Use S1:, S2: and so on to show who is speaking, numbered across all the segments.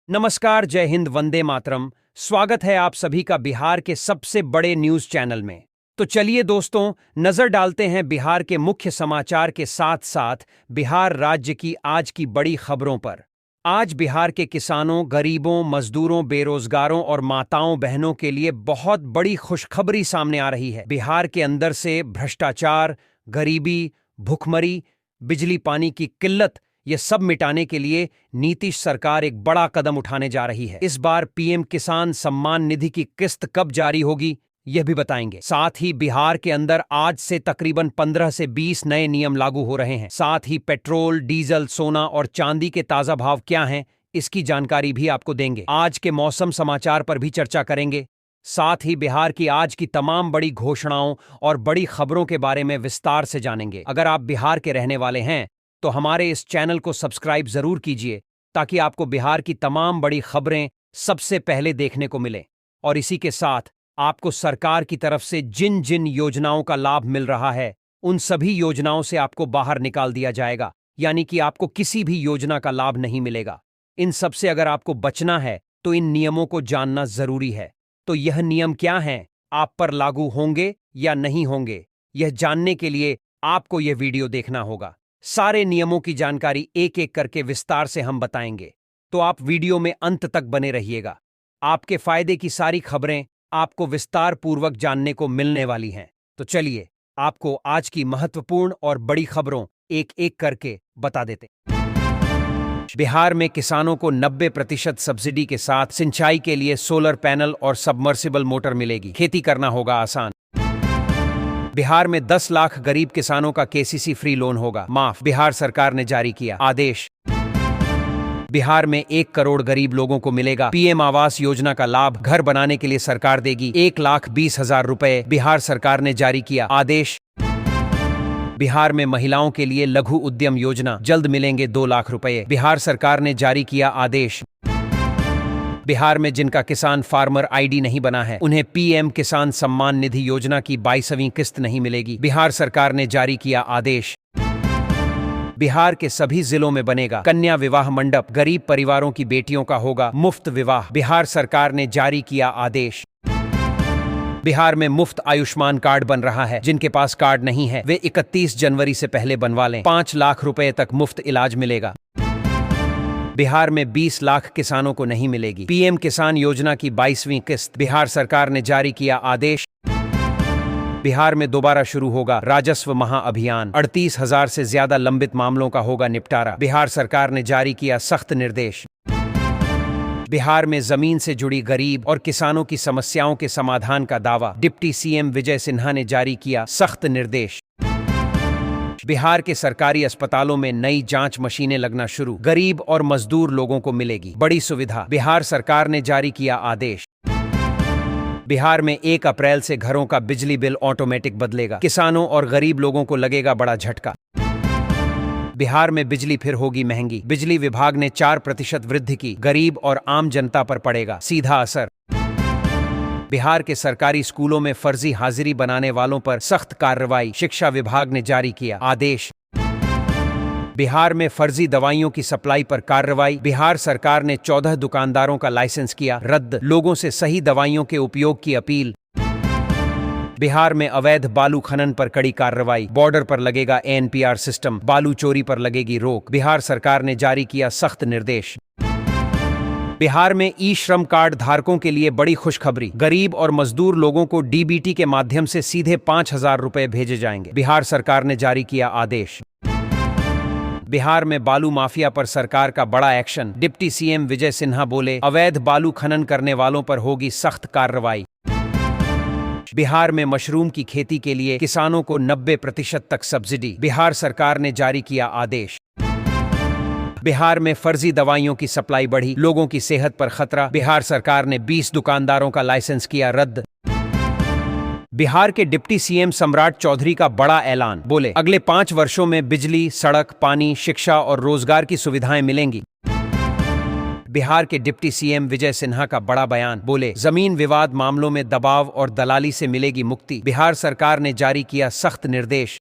S1: नमस्कार, जय हिंद, वंदे मातरम। स्वागत है आप सभी का बिहार के सबसे बड़े न्यूज चैनल में। तो चलिए दोस्तों, नजर डालते हैं बिहार के मुख्य समाचार के साथ साथ बिहार राज्य की आज की बड़ी खबरों पर। आज बिहार के किसानों, गरीबों, मजदूरों, बेरोजगारों और माताओं बहनों के लिए बहुत बड़ी खुशखबरी सामने आ रही है। बिहार के अंदर से भ्रष्टाचार, गरीबी, भुखमरी, बिजली पानी की किल्लत, ये सब मिटाने के लिए नीतीश सरकार एक बड़ा कदम उठाने जा रही है। इस बार पीएम किसान सम्मान निधि की किस्त कब जारी होगी, यह भी बताएंगे। साथ ही बिहार के अंदर आज से तकरीबन 15 से 20 नए नियम लागू हो रहे हैं। साथ ही पेट्रोल, डीजल, सोना और चांदी के ताजा भाव क्या हैं, इसकी जानकारी भी आपको देंगे। आज के मौसम समाचार पर भी चर्चा करेंगे। साथ ही बिहार की आज की तमाम बड़ी घोषणाओं और बड़ी खबरों के बारे में विस्तार से जानेंगे। अगर आप बिहार के रहने वाले हैं तो हमारे इस चैनल को सब्सक्राइब जरूर कीजिए, ताकि आपको बिहार की तमाम बड़ी खबरें सबसे पहले देखने को मिले। और इसी के साथ आपको सरकार की तरफ से जिन जिन योजनाओं का लाभ मिल रहा है, उन सभी योजनाओं से आपको बाहर निकाल दिया जाएगा, यानी कि आपको किसी भी योजना का लाभ नहीं मिलेगा। इन सब से अगर आपको बचना है तो इन नियमों को जानना जरूरी है। तो यह नियम क्या हैं, आप पर लागू होंगे या नहीं होंगे, यह जानने के लिए आपको यह वीडियो देखना होगा। सारे नियमों की जानकारी एक एक करके विस्तार से हम बताएंगे, तो आप वीडियो में अंत तक बने रहिएगा। आपके फायदे की सारी खबरें आपको विस्तार पूर्वक जानने को मिलने वाली हैं। तो चलिए आपको आज की महत्वपूर्ण और बड़ी खबरों एक एक करके बता देते। बिहार में किसानों को 90% सब्सिडी के साथ सिंचाई के लिए सोलर पैनल और सबमर्सिबल मोटर मिलेगी। खेती करना होगा आसान। बिहार में 10 लाख गरीब किसानों का केसीसी फ्री लोन होगा माफ, बिहार सरकार ने जारी किया आदेश। बिहार में 1 करोड़ गरीब लोगों को मिलेगा पीएम आवास योजना का लाभ। घर बनाने के लिए सरकार देगी 1,20,000 रुपए, बिहार सरकार ने जारी किया आदेश। बिहार में महिलाओं के लिए लघु उद्यम योजना, जल्द मिलेंगे 2 लाख रुपए, बिहार सरकार ने जारी किया आदेश। बिहार में जिनका किसान फार्मर आईडी नहीं बना है, उन्हें पीएम किसान सम्मान निधि योजना की 22वीं किस्त नहीं मिलेगी, बिहार सरकार ने जारी किया आदेश। बिहार के सभी जिलों में बनेगा कन्या विवाह मंडप, गरीब परिवारों की बेटियों का होगा मुफ्त विवाह, बिहार सरकार ने जारी किया आदेश। बिहार में मुफ्त आयुष्मान कार्ड बन रहा है। जिनके पास कार्ड नहीं है वे 31 जनवरी से पहले बनवा लें, 5 लाख रुपए तक मुफ्त इलाज मिलेगा। बिहार में 20 लाख किसानों को नहीं मिलेगी पीएम किसान योजना की 22वीं किस्त, बिहार सरकार ने जारी किया आदेश। बिहार में दोबारा शुरू होगा राजस्व महाअभियान, 38,000 से ज्यादा लंबित मामलों का होगा निपटारा, बिहार सरकार ने जारी किया सख्त निर्देश। बिहार में जमीन से जुड़ी गरीब और किसानों की समस्याओं के समाधान का दावा, डिप्टी सीएम विजय सिन्हा ने जारी किया सख्त निर्देश। बिहार के सरकारी अस्पतालों में नई जांच मशीनें लगना शुरू, गरीब और मजदूर लोगों को मिलेगी बड़ी सुविधा, बिहार सरकार ने जारी किया आदेश। बिहार में 1 अप्रैल से घरों का बिजली बिल ऑटोमेटिक बदलेगा, किसानों और गरीब लोगों को लगेगा बड़ा झटका। बिहार में बिजली फिर होगी महंगी, बिजली विभाग ने 4% वृद्धि की, गरीब और आम जनता पर पड़ेगा सीधा असर। बिहार के सरकारी स्कूलों में फर्जी हाजिरी बनाने वालों पर सख्त कार्रवाई, शिक्षा विभाग ने जारी किया आदेश। बिहार में फर्जी दवाइयों की सप्लाई पर कार्रवाई, बिहार सरकार ने 14 दुकानदारों का लाइसेंस किया रद्द, लोगों से सही दवाइयों के उपयोग की अपील। बिहार में अवैध बालू खनन पर कड़ी कार्रवाई, बॉर्डर पर लगेगा एनपीआर सिस्टम, बालू चोरी पर लगेगी रोक, बिहार सरकार ने जारी किया सख्त निर्देश। बिहार में ई श्रम कार्ड धारकों के लिए बड़ी खुशखबरी, गरीब और मजदूर लोगों को डीबीटी के माध्यम से सीधे 5,000 रुपए भेजे जाएंगे, बिहार सरकार ने जारी किया आदेश। बिहार में बालू माफिया पर सरकार का बड़ा action, deputy CM Vijay Sinha बोले अवैध बालू खनन करने वालों पर होगी सख्त कार्रवाई। बिहार में मशरूम की खेती के लिए किसानों को 90% तक सब्सिडी, बिहार सरकार ने जारी किया आदेश। बिहार में फर्जी दवाइयों की सप्लाई बढ़ी, लोगों की सेहत पर खतरा, बिहार सरकार ने 20 दुकानदारों का लाइसेंस किया रद्द। बिहार के डिप्टी सीएम सम्राट चौधरी का बड़ा ऐलान, बोले अगले 5 वर्षों में बिजली, सड़क, पानी, शिक्षा और रोजगार की सुविधाएं मिलेंगी। बिहार के डिप्टी सीएम विजय सिन्हा का बड़ा बयान, बोले जमीन विवाद मामलों में दबाव और दलाली से मिलेगी मुक्ति, बिहार सरकार ने जारी किया सख्त निर्देश।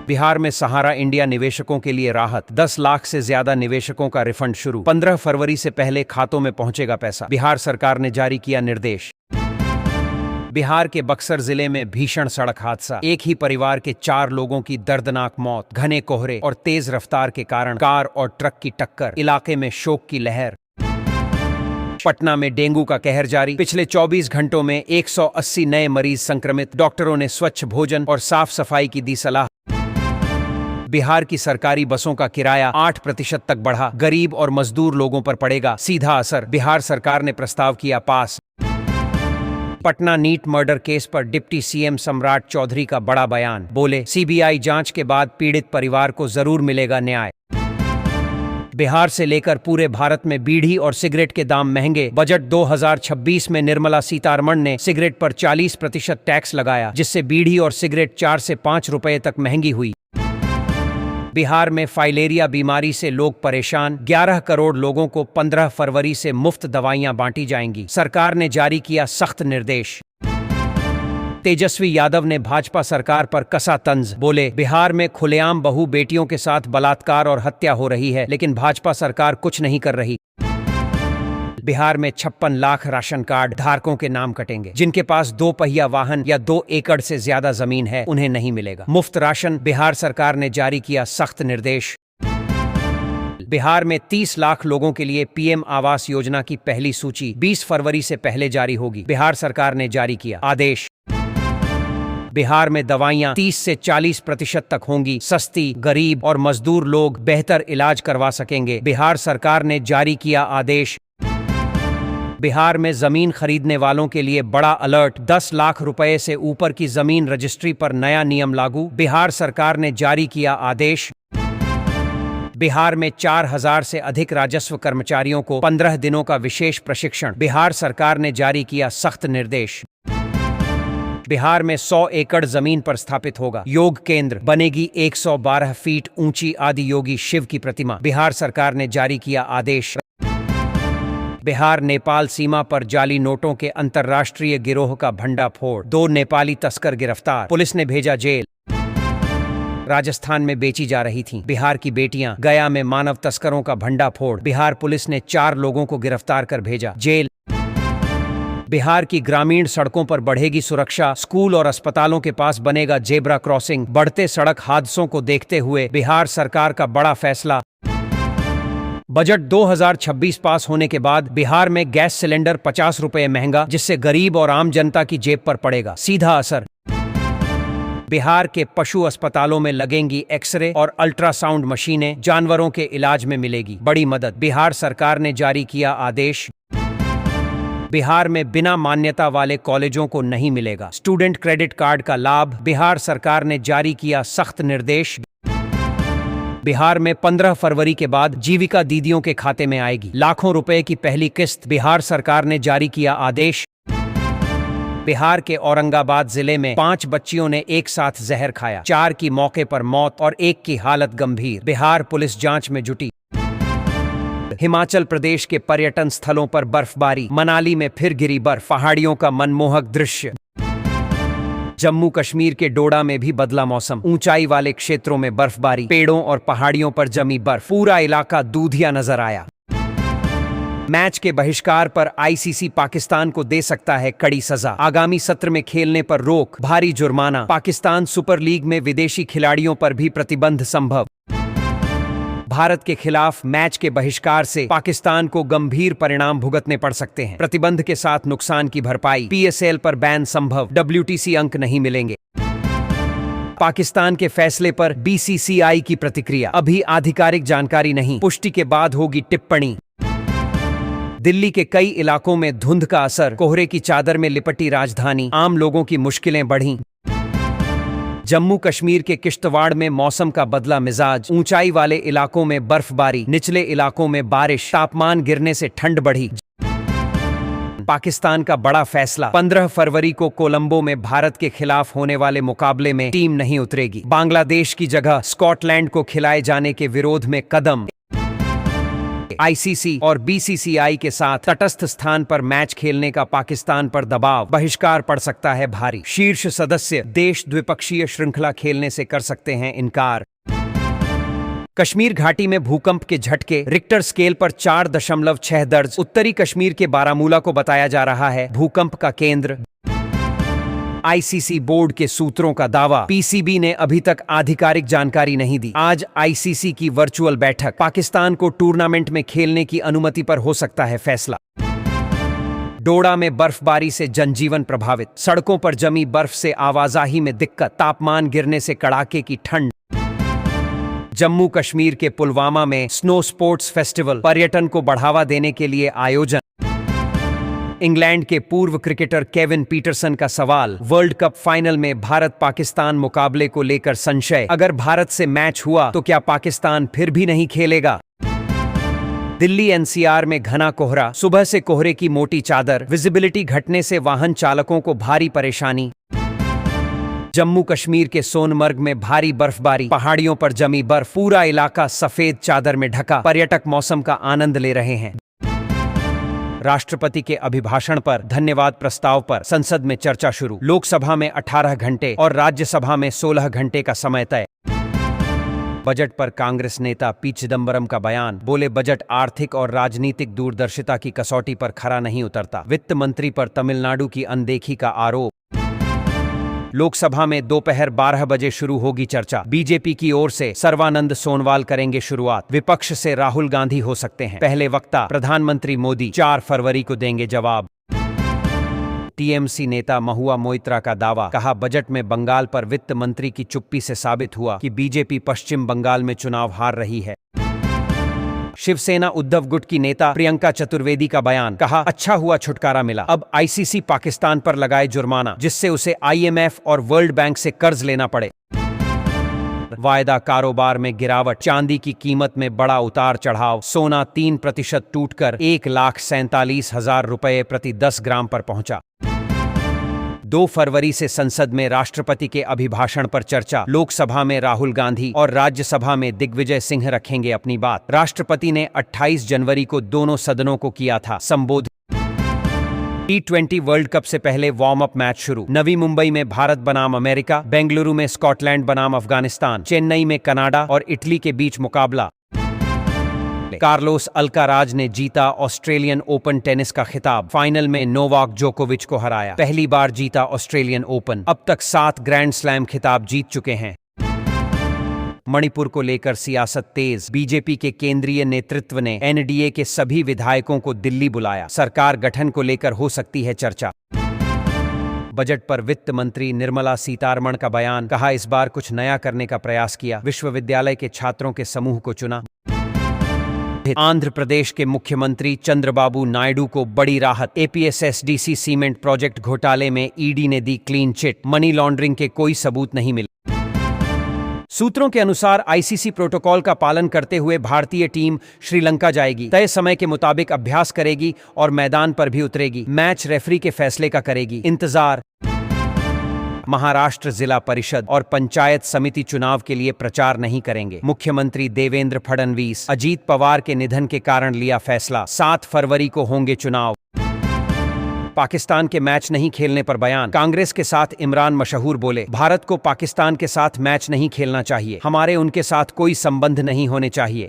S1: बिहार में सहारा इंडिया निवेशकों के लिए राहत, 10 लाख से ज्यादा निवेशकों का रिफंड शुरू, 15 फरवरी से पहले खातों में पहुंचेगा पैसा, बिहार सरकार ने जारी किया निर्देश। बिहार के बक्सर जिले में भीषण सड़क हादसा, एक ही परिवार के 4 लोगों की दर्दनाक मौत, घने कोहरे और तेज रफ्तार के कारण कार और ट्रक की टक्कर, इलाके में शोक की लहर। पटना में डेंगू का कहर जारी, पिछले 24 घंटों में 180 नए मरीज संक्रमित, डॉक्टरों ने स्वच्छ भोजन और साफ सफाई की दी सलाह। बिहार की सरकारी बसों का किराया 8% तक बढ़ा, गरीब और मजदूर लोगों पर पड़ेगा सीधा असर, बिहार सरकार ने प्रस्ताव किया पास। पटना नीट मर्डर केस पर डिप्टी सीएम सम्राट चौधरी का बड़ा बयान, बोले सीबीआई जांच के बाद पीड़ित परिवार को जरूर मिलेगा न्याय। बिहार से लेकर पूरे भारत में बीड़ी और सिगरेट के दाम महंगे, बजट 2026 में निर्मला सीतारमण ने सिगरेट पर 40% टैक्स लगाया, जिससे बीड़ी और सिगरेट 4 से 5 रुपए तक महंगी हुई। बिहार में फाइलेरिया बीमारी से लोग परेशान, 11 करोड़ लोगों को 15 फरवरी से मुफ्त दवाइयां बांटी जाएंगी, सरकार ने जारी किया सख्त निर्देश। तेजस्वी यादव ने भाजपा सरकार पर कसा तंज, बोले बिहार में खुलेआम बहू बेटियों के साथ बलात्कार और हत्या हो रही है, लेकिन भाजपा सरकार कुछ नहीं कर रही। बिहार में 56 लाख राशन कार्ड धारकों के नाम कटेंगे, जिनके पास 2 पहिया वाहन या 2 एकड़ से ज्यादा जमीन है उन्हें नहीं मिलेगा मुफ्त राशन, बिहार सरकार ने जारी किया सख्त निर्देश। बिहार में 30 लाख लोगों के लिए पीएम आवास योजना की पहली सूची 20 फरवरी से पहले जारी होगी, बिहार सरकार ने जारी किया आदेश। बिहार में दवाइयां 30 से 40% तक होंगी सस्ती, गरीब और मजदूर लोग बेहतर इलाज करवा सकेंगे, बिहार सरकार ने जारी किया आदेश। बिहार में जमीन खरीदने वालों के लिए बड़ा अलर्ट, 10 लाख रुपए से ऊपर की जमीन रजिस्ट्री पर नया नियम लागू, बिहार सरकार ने जारी किया आदेश। बिहार में 4000 से अधिक राजस्व कर्मचारियों को 15 दिनों का विशेष प्रशिक्षण, बिहार सरकार ने जारी किया सख्त निर्देश। बिहार में 100 एकड़ जमीन पर स्थापित होगा योग केंद्र, बनेगी 112 फीट ऊंची आदि योगी शिव की प्रतिमा, बिहार सरकार ने जारी किया आदेश। बिहार नेपाल सीमा पर जाली नोटों के अंतर्राष्ट्रीय गिरोह का भंडाफोड़, 2 नेपाली तस्कर गिरफ्तार, पुलिस ने भेजा जेल। राजस्थान में बेची जा रही थीं बिहार की बेटियां, गया में मानव तस्करों का भंडाफोड़, बिहार पुलिस ने 4 लोगों को गिरफ्तार कर भेजा जेल। बिहार की ग्रामीण सड़कों पर बढ़ेगी सुरक्षा, स्कूल और अस्पतालों के पास बनेगा जेब्रा क्रॉसिंग, बढ़ते सड़क हादसों को देखते हुए बिहार सरकार का बड़ा फैसला। बजट 2026 पास होने के बाद बिहार में गैस सिलेंडर 50 रुपए महंगा, जिससे गरीब और आम जनता की जेब पर पड़ेगा सीधा असर। बिहार के पशु अस्पतालों में लगेंगी एक्सरे और अल्ट्रासाउंड मशीनें, जानवरों के इलाज में मिलेगी बड़ी मदद, बिहार सरकार ने जारी किया आदेश। बिहार में बिना मान्यता वाले कॉलेजों को नहीं मिलेगा स्टूडेंट क्रेडिट कार्ड का लाभ, बिहार सरकार ने जारी किया सख्त निर्देश। बिहार में 15 फरवरी के बाद जीविका दीदियों के खाते में आएगी लाखों रुपए की पहली किस्त, बिहार सरकार ने जारी किया आदेश। बिहार के औरंगाबाद जिले में 5 बच्चियों ने एक साथ जहर खाया, 4 की मौके पर मौत और 1 की हालत गंभीर, बिहार पुलिस जांच में जुटी। हिमाचल प्रदेश के पर्यटन स्थलों पर बर्फबारी, मनाली में फिर गिरी बर्फ, पहाड़ियों का मनमोहक दृश्य। जम्मू कश्मीर के डोडा में भी बदला मौसम, ऊंचाई वाले क्षेत्रों में बर्फबारी, पेड़ों और पहाड़ियों पर जमी बर्फ, पूरा इलाका दूधिया नजर आया। मैच के बहिष्कार पर आईसीसी पाकिस्तान को दे सकता है कड़ी सजा, आगामी सत्र में खेलने पर रोक, भारी जुर्माना, पाकिस्तान सुपर लीग में विदेशी खिलाड़ियों पर भी प्रतिबंध संभव। भारत के खिलाफ मैच के बहिष्कार से पाकिस्तान को गंभीर परिणाम भुगतने पड़ सकते हैं, प्रतिबंध के साथ नुकसान की भरपाई, पीएसएल पर बैन संभव, डब्ल्यूटीसी अंक नहीं मिलेंगे। पाकिस्तान के फैसले पर बीसीसीआई की प्रतिक्रिया, अभी आधिकारिक जानकारी नहीं, पुष्टि के बाद होगी टिप्पणी। दिल्ली के कई इलाकों में धुंध का असर, कोहरे की चादर में लिपटी राजधानी, आम लोगों की मुश्किलें बढ़ीं। जम्मू कश्मीर के किश्तवाड़ में मौसम का बदला मिजाज, ऊंचाई वाले इलाकों में बर्फबारी, निचले इलाकों में बारिश, तापमान गिरने से ठंड बढ़ी। पाकिस्तान का बड़ा फैसला, 15 फरवरी को कोलंबो में भारत के खिलाफ होने वाले मुकाबले में टीम नहीं उतरेगी, बांग्लादेश की जगह स्कॉटलैंड को खिलाए जाने के विरोध में कदम। आईसीसी और बीसीसीआई के साथ तटस्थ स्थान पर मैच खेलने का पाकिस्तान पर दबाव, बहिष्कार पड़ सकता है भारी। शीर्ष सदस्य देश द्विपक्षीय श्रृंखला खेलने से कर सकते हैं इनकार। कश्मीर घाटी में भूकंप के झटके, रिक्टर स्केल पर 4.6 दर्ज। उत्तरी कश्मीर के बारामूला को बताया जा रहा है भूकंप का केंद्र। आईसीसी बोर्ड के सूत्रों का दावा, पीसीबी ने अभी तक आधिकारिक जानकारी नहीं दी। आज आईसीसी की वर्चुअल बैठक, पाकिस्तान को टूर्नामेंट में खेलने की अनुमति पर हो सकता है फैसला। डोडा में बर्फबारी से जनजीवन प्रभावित, सड़कों पर जमी बर्फ से आवाजाही में दिक्कत, तापमान गिरने से कड़ाके की ठंड। जम्मू कश्मीर के पुलवामा में स्नो स्पोर्ट्स फेस्टिवल, पर्यटन को बढ़ावा देने के लिए आयोजन। इंग्लैंड के पूर्व क्रिकेटर केविन पीटरसन का सवाल, वर्ल्ड कप फाइनल में भारत पाकिस्तान मुकाबले को लेकर संशय, अगर भारत से मैच हुआ तो क्या पाकिस्तान फिर भी नहीं खेलेगा? दिल्ली एनसीआर में घना कोहरा, सुबह से कोहरे की मोटी चादर, विजिबिलिटी घटने से वाहन चालकों को भारी परेशानी। जम्मू कश्मीर के सोनमर्ग में भारी बर्फबारी, पहाड़ियों पर जमी बर्फ, पूरा इलाका सफेद चादर में ढका, पर्यटक मौसम का आनंद ले रहे हैं। राष्ट्रपति के अभिभाषण पर धन्यवाद प्रस्ताव पर संसद में चर्चा शुरू, लोकसभा में 18 घंटे और राज्यसभा में 16 घंटे का समय तय। बजट पर कांग्रेस नेता पी चिदंबरम का बयान, बोले बजट आर्थिक और राजनीतिक दूरदर्शिता की कसौटी पर खरा नहीं उतरता। वित्त मंत्री पर तमिलनाडु की अनदेखी का आरोप। लोकसभा में दोपहर 12 बजे शुरू होगी चर्चा, बीजेपी की ओर से सर्वानंद सोनवाल करेंगे शुरुआत, विपक्ष से राहुल गांधी हो सकते हैं पहले वक्ता, प्रधानमंत्री मोदी 4 फरवरी को देंगे जवाब। टीएमसी नेता महुआ मोइत्रा का दावा, कहा बजट में बंगाल पर वित्त मंत्री की चुप्पी से साबित हुआ कि बीजेपी पश्चिम बंगाल में चुनाव हार रही है। शिवसेना उद्धव गुट की नेता प्रियंका चतुर्वेदी का बयान, कहा अच्छा हुआ छुटकारा मिला, अब आईसीसी पाकिस्तान पर लगाए जुर्माना जिससे उसे आईएमएफ और वर्ल्ड बैंक से कर्ज लेना पड़े। वायदा कारोबार में गिरावट, चांदी की कीमत में बड़ा उतार चढ़ाव, सोना 3% टूटकर 1,47,000 रुपये प्रति 10 ग्राम पर पहुंचा। 2 फरवरी से संसद में राष्ट्रपति के अभिभाषण पर चर्चा, लोकसभा में राहुल गांधी और राज्यसभा में दिग्विजय सिंह रखेंगे अपनी बात। राष्ट्रपति ने 28 जनवरी को दोनों सदनों को किया था संबोधित। T20 वर्ल्ड कप से पहले वार्म अप मैच शुरू, नवी मुंबई में भारत बनाम अमेरिका, बेंगलुरु में स्कॉटलैंड बनाम अफगानिस्तान, चेन्नई में कनाडा और इटली के बीच मुकाबला। कार्लोस अल्काराज ने जीता ऑस्ट्रेलियन ओपन टेनिस का खिताब, फाइनल में नोवाक जोकोविच को हराया, पहली बार जीता ऑस्ट्रेलियन ओपन, अब तक 7 ग्रैंड स्लैम खिताब जीत चुके हैं। मणिपुर को लेकर सियासत तेज, बीजेपी के केंद्रीय नेतृत्व ने एनडीए के सभी विधायकों को दिल्ली बुलाया, सरकार गठन को लेकर हो सकती है चर्चा। बजट पर वित्त मंत्री निर्मला सीतारमण का बयान, कहा इस बार कुछ नया करने का प्रयास किया, विश्वविद्यालय के छात्रों के समूह को चुना। आंध्र प्रदेश के मुख्यमंत्री चंद्रबाबू नायडू को बड़ी राहत, एपीएसएसडीसी सीमेंट प्रोजेक्ट घोटाले में ईडी ने दी क्लीन चिट, मनी लॉन्ड्रिंग के कोई सबूत नहीं मिले। सूत्रों के अनुसार आईसीसी प्रोटोकॉल का पालन करते हुए भारतीय टीम श्रीलंका जाएगी, तय समय के मुताबिक अभ्यास करेगी और मैदान पर भी उतरेगी, मैच रेफरी के फैसले का करेगी इंतजार। महाराष्ट्र जिला परिषद और पंचायत समिति चुनाव के लिए प्रचार नहीं करेंगे, मुख्यमंत्री देवेंद्र फडणवीस। अजीत पवार के निधन के कारण लिया फैसला, 7 फरवरी को होंगे चुनाव। पाकिस्तान के मैच नहीं खेलने पर बयान, कांग्रेस के साथ इमरान मशहूर बोले, भारत को पाकिस्तान के साथ मैच नहीं खेलना चाहिए, हमारे उनके साथ कोई संबंध नहीं होने चाहिए।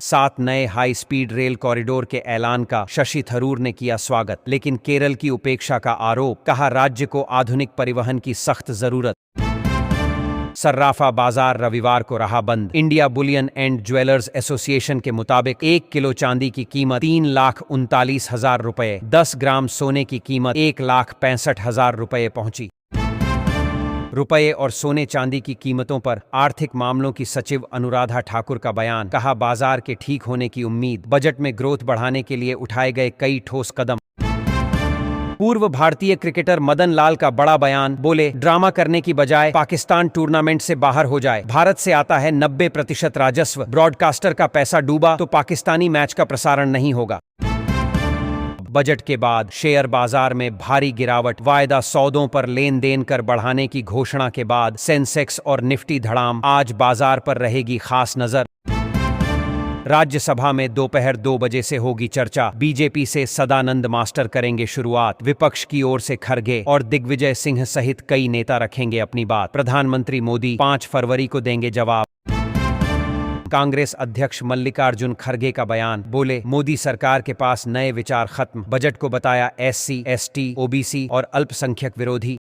S1: 7 नए हाई स्पीड रेल कॉरिडोर के ऐलान का शशि थरूर ने किया स्वागत, लेकिन केरल की उपेक्षा का आरोप, कहा राज्य को आधुनिक परिवहन की सख्त जरूरत। सर्राफा बाजार रविवार को रहा बंद, India Boolean and jewellers association के मुताबिक 1 किलो चांदी की कीमत 3,39,000 रुपये, 10 ग्राम सोने की कीमत 1,65,000 रुपये पहुंची। रुपये और सोने चांदी की कीमतों पर आर्थिक मामलों की सचिव अनुराधा ठाकुर का बयान, कहा बाजार के ठीक होने की उम्मीद, बजट में ग्रोथ बढ़ाने के लिए उठाए गए कई ठोस कदम। पूर्व भारतीय क्रिकेटर मदन लाल का बड़ा बयान, बोले ड्रामा करने की बजाय पाकिस्तान टूर्नामेंट से बाहर हो जाए, भारत से आता है 90% राजस्व, ब्रॉडकास्टर का पैसा डूबा तो पाकिस्तानी मैच का प्रसारण नहीं होगा। बजट के बाद शेयर बाजार में भारी गिरावट, वायदा सौदों पर लेन देन कर बढ़ाने की घोषणा के बाद सेंसेक्स और निफ्टी धड़ाम, आज बाजार पर रहेगी खास नजर। राज्यसभा में दोपहर 2 बजे से होगी चर्चा। बीजेपी से सदानंद मास्टर करेंगे शुरुआत। विपक्ष की ओर से खरगे और दिग्विजय सिंह सहित कई नेता रखेंगे अपनी बात। प्रधानमंत्री मोदी 5 फरवरी को देंगे जवाब। कांग्रेस अध्यक्ष मल्लिकार्जुन खरगे का बयान, बोले मोदी सरकार के पास नए विचार खत्म। बजट को बताया SC, ST, OBC और अल्पसंख्यक विरोधी।